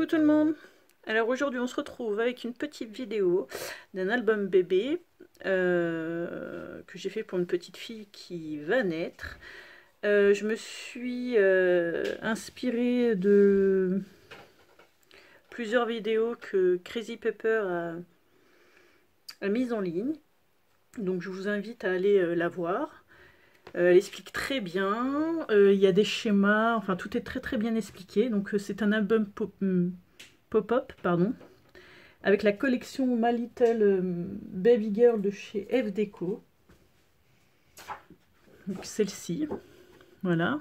Coucou tout le monde. Alors aujourd'hui on se retrouve avec une petite vidéo d'un album bébé que j'ai fait pour une petite fille qui va naître. Je me suis inspirée de plusieurs vidéos que Crazy Pepper a mises en ligne. Donc je vous invite à aller la voir. Elle explique très bien, il y a des schémas, enfin tout est très bien expliqué. Donc c'est un album pop-up, pardon, avec la collection My Little Baby Girl de chez F Déco. Donc celle-ci, voilà.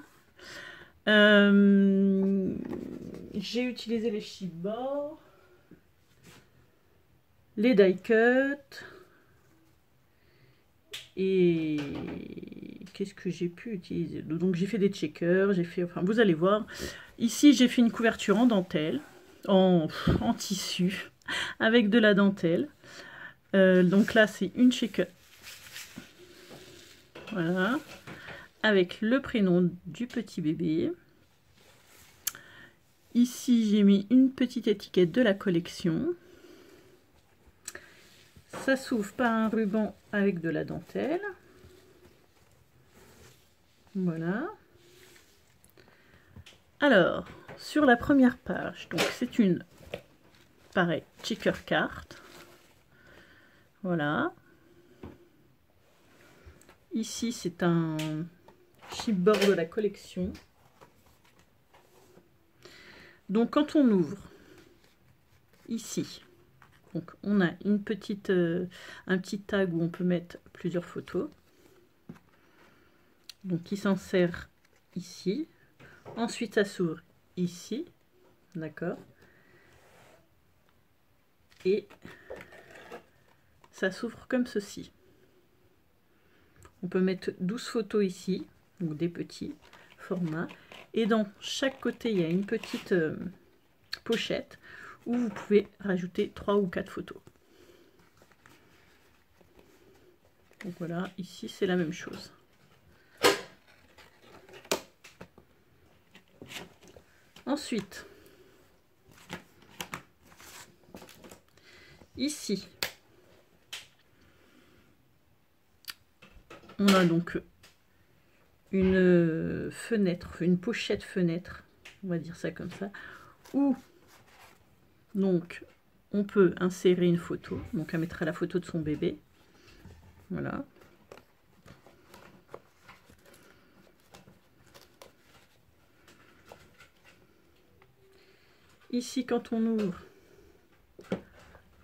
J'ai utilisé les chipboards, les die cut et qu'est-ce que j'ai pu utiliser? Donc j'ai fait des checkers, j'ai fait, enfin vous allez voir. Ici j'ai fait une couverture en dentelle, en tissu, avec de la dentelle. Donc là c'est une checker. Voilà. Avec le prénom du petit bébé. Ici j'ai mis une petite étiquette de la collection. Ça s'ouvre par un ruban avec de la dentelle. Voilà. Alors, sur la première page, donc c'est une, pareil, checker carte. Voilà. Ici, c'est un chipboard de la collection. Donc, quand on ouvre, ici, donc on a une petite, un petit tag où on peut mettre plusieurs photos. Donc, il s'en sert ici. Ensuite, ça s'ouvre ici. D'accord. Et ça s'ouvre comme ceci. On peut mettre 12 photos ici, donc des petits formats. Et dans chaque côté, il y a une petite pochette où vous pouvez rajouter 3 ou 4 photos. Donc voilà, ici c'est la même chose. Ensuite, ici, on a donc une fenêtre, une pochette fenêtre, on va dire ça comme ça, où donc on peut insérer une photo. Donc elle mettra la photo de son bébé. Voilà. Ici, quand on ouvre,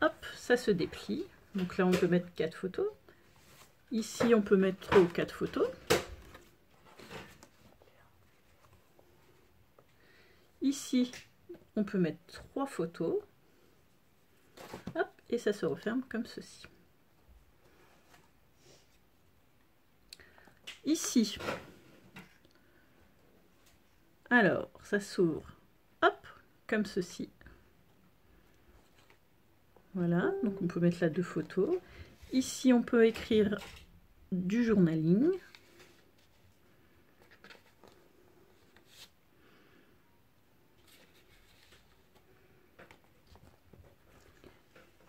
hop, ça se déplie. Donc là, on peut mettre 4 photos. Ici, on peut mettre 3 ou 4 photos. Ici, on peut mettre 3 photos. Hop, et ça se referme comme ceci. Ici, alors, ça s'ouvre, hop, comme ceci. Voilà, donc on peut mettre là 2 photos. Ici, on peut écrire du journaling.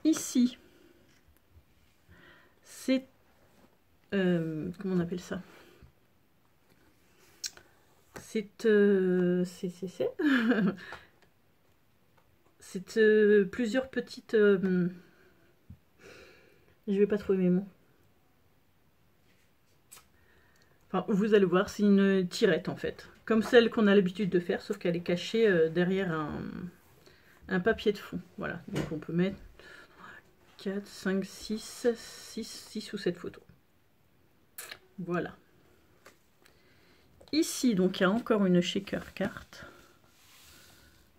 Ici, c'est... comment on appelle ça? C'est plusieurs petites... je vais pas trouver mes mots. Enfin, vous allez voir, c'est une tirette en fait. Comme celle qu'on a l'habitude de faire, sauf qu'elle est cachée derrière un papier de fond. Voilà, donc on peut mettre 4, 5, 6 ou 7 photos. Voilà. Ici, donc, il y a encore une shaker carte.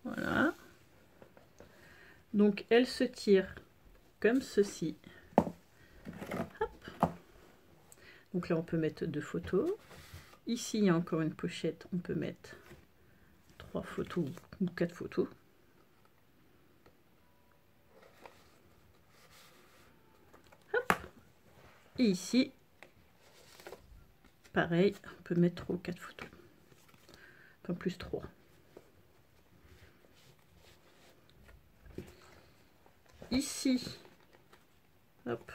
Voilà. Donc, elle se tire comme ceci. Hop. Donc là, on peut mettre 2 photos. Ici, il y a encore une pochette. On peut mettre 3 photos ou 4 photos. Hop. Et ici, pareil, on peut mettre 3 ou 4 photos. Enfin, plus 3. ici, hop,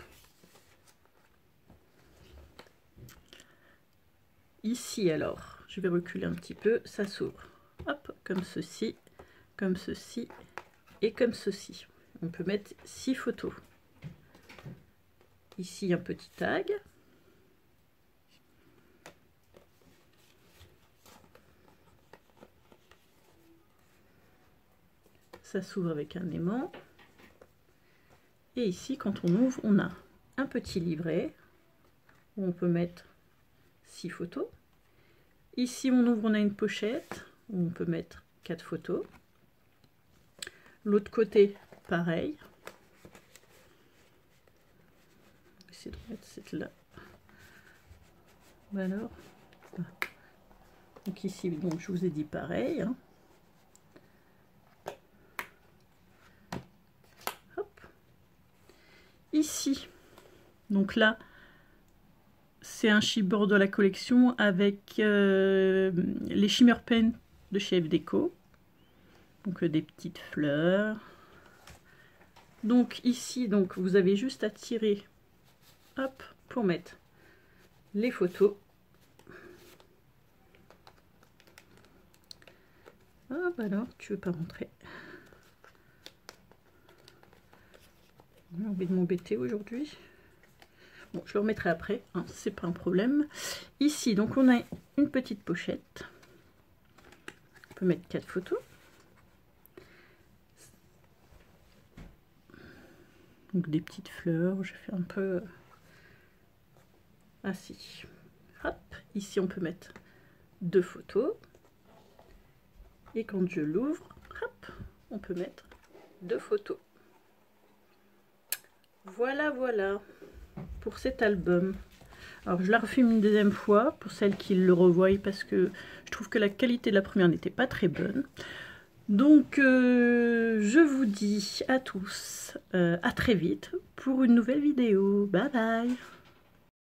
ici alors, je vais reculer un petit peu, ça s'ouvre, hop, comme ceci et comme ceci. On peut mettre 6 photos. Ici un petit tag. Ça s'ouvre avec un aimant. Et ici, quand on ouvre, on a un petit livret où on peut mettre 6 photos. Ici, on ouvre, on a une pochette où on peut mettre 4 photos. L'autre côté, pareil. On va essayer de mettre cette là. Alors, donc ici, donc je vous ai dit pareil. Hein. Hop. Ici, donc là, c'est un chipboard de la collection avec les Shimmer Pen de chez F Déco. Donc des petites fleurs. Donc ici, donc vous avez juste à tirer, hop, pour mettre les photos. Ah bah alors, tu veux pas rentrer? J'ai envie de m'embêter aujourd'hui. Bon, je le remettrai après, hein, c'est pas un problème. Ici, donc on a une petite pochette. On peut mettre 4 photos. Donc des petites fleurs, je fais un peu ainsi. Hop, ici on peut mettre 2 photos. Et quand je l'ouvre, hop, on peut mettre 2 photos. Voilà, voilà pour cet album. Alors je la refilme une deuxième fois pour celles qui le revoient parce que je trouve que la qualité de la première n'était pas très bonne. Donc je vous dis à tous à très vite pour une nouvelle vidéo. Bye bye.